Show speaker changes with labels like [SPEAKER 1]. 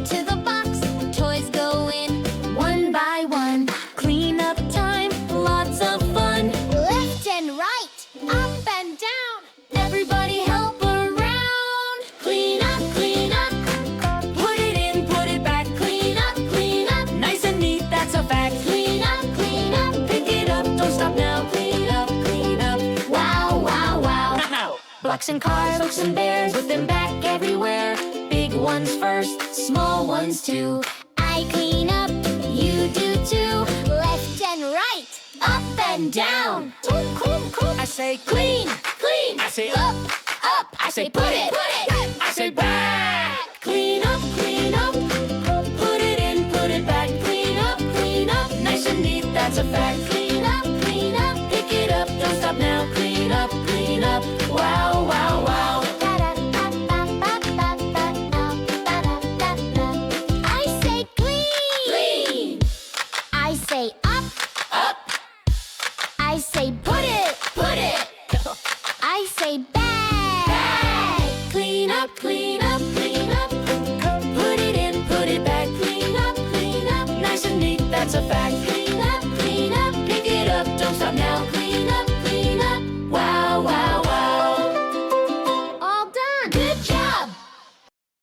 [SPEAKER 1] into the box, toys go in one by one. Clean up time, lots of fun. Left and right, up and down, everybody help around. Clean up, put it in, put it back. Clean up, nice and neat, that's a fact. Clean up, pick it up, don't stop now. Clean up, wow, wow, wow. Blocks and cars, folks and bears, put them back everywhere. Big ones first, small ones too. I clean up, you do too. Left and right, up and down. I say clean, I say up, I say put it, I say back. Clean up, put it in, put it back. Clean up, nice and neat, that's a fact. Clean up, pick it up, don't stop now. Clean up, wow, wow, wow. I say clean, I say up, I say put it, I say back. Clean up, put it in, put it back. Clean up, nice and neat, that's a fact.